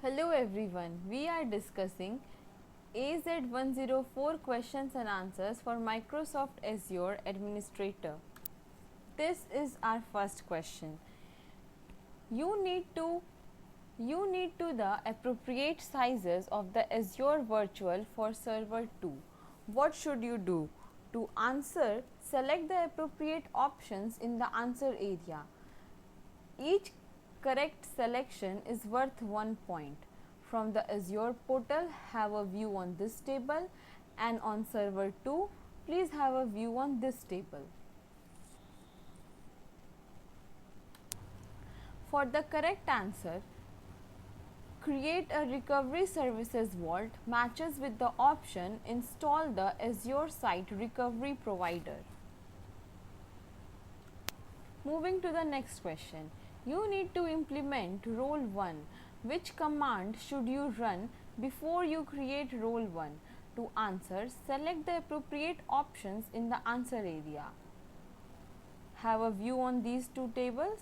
Hello everyone, we are discussing AZ-104 questions and answers for Microsoft Azure Administrator. This is our first question. You need to the appropriate sizes of the Azure Virtual for Server 2. What should you do? To answer, select the appropriate options in the answer area. Each correct selection is worth 1 point. From the Azure portal, have a view on this table, and on server 2, please have a view on this table. For the correct answer, create a recovery services vault matches with the option install the Azure Site Recovery Provider. Moving to the next question. You need to implement role 1. Which command should you run before you create role 1? To answer, select the appropriate options in the answer area. Have a view on these two tables.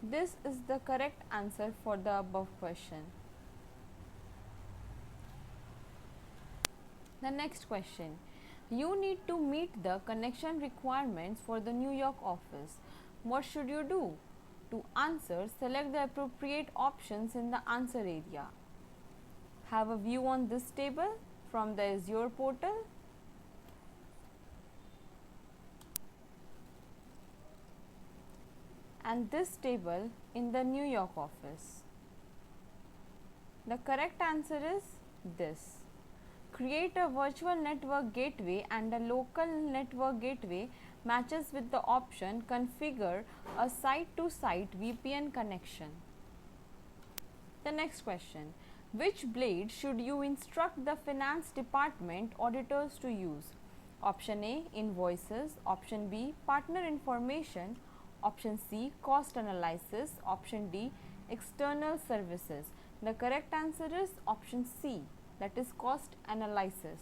This is the correct answer for the above question. The next question. You need to meet the connection requirements for the New York office. What should you do? To answer, select the appropriate options in the answer area. Have a view on this table from the Azure portal. And this table in the New York office. The correct answer is this. Create a virtual network gateway and a local network gateway matches with the option configure a site-to-site VPN connection. The next question. Which blade should you instruct the finance department auditors to use? Option A, invoices. Option B, partner information. Option C, cost analysis. Option D, external services. The correct answer is option C, that is cost analysis.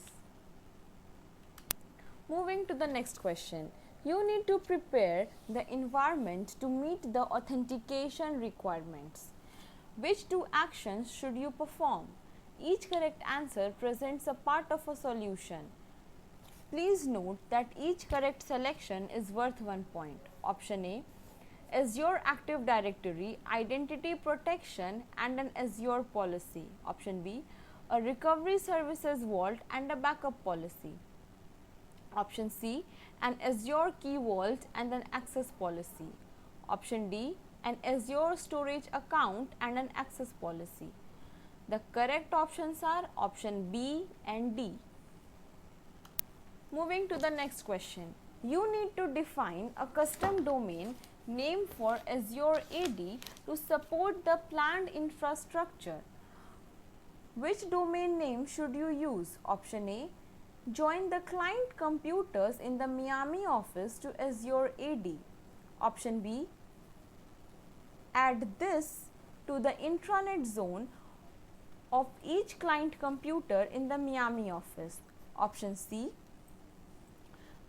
Moving to the next question. You need to prepare the environment to meet the authentication requirements. Which two actions should you perform? Each correct answer presents a part of a solution. Please note that each correct selection is worth 1 point. Option A, Azure Active Directory, Identity Protection and an Azure policy. Option B, a recovery services vault and a backup policy. Option C, an Azure key vault and an access policy. Option D, an Azure storage account and an access policy. The correct options are option B and D. Moving to the next question. You need to define a custom domain name for Azure AD to support the planned infrastructure. Which domain name should you use? Option A, join the client computers in the Miami office to Azure AD. Option B, add this to the intranet zone of each client computer in the Miami office. Option C,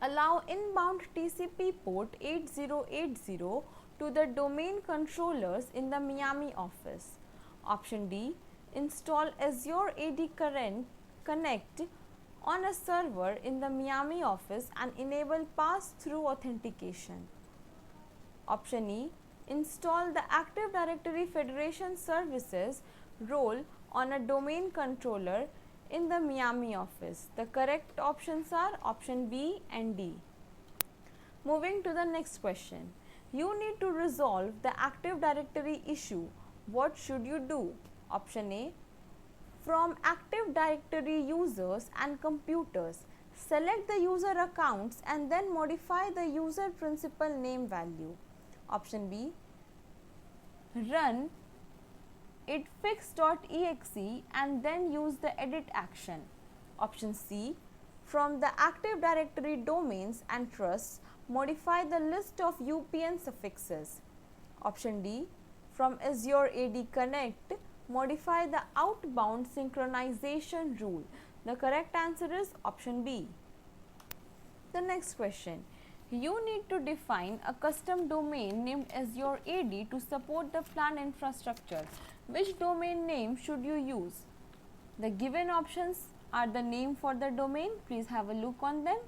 allow inbound TCP port 8080 to the domain controllers in the Miami office. Option D, install Azure AD Connect on a server in the Miami office and enable pass-through authentication. Option E, install the Active Directory Federation Services role on a domain controller in the Miami office. The correct options are option B and D. Moving to the next question. You need to resolve the Active Directory issue. What should you do? Option A, from Active Directory users and computers, select the user accounts and then modify the user principal name value. Option B, run itfix.exe and then use the edit action. Option C, from the Active Directory domains and trusts, modify the list of UPN suffixes. Option D, from Azure AD Connect, modify the outbound synchronization rule. The correct answer is option B. The next question. You need to define a custom domain named Azure AD to support the planned infrastructure. Which domain name should you use? The given options are the name for the domain. Please have a look on them.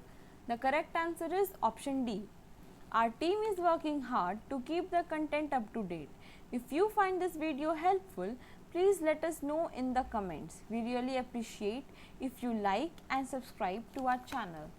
The correct answer is option D. Our team is working hard to keep the content up to date. If you find this video helpful, please let us know in the comments. We really appreciate if you like and subscribe to our channel.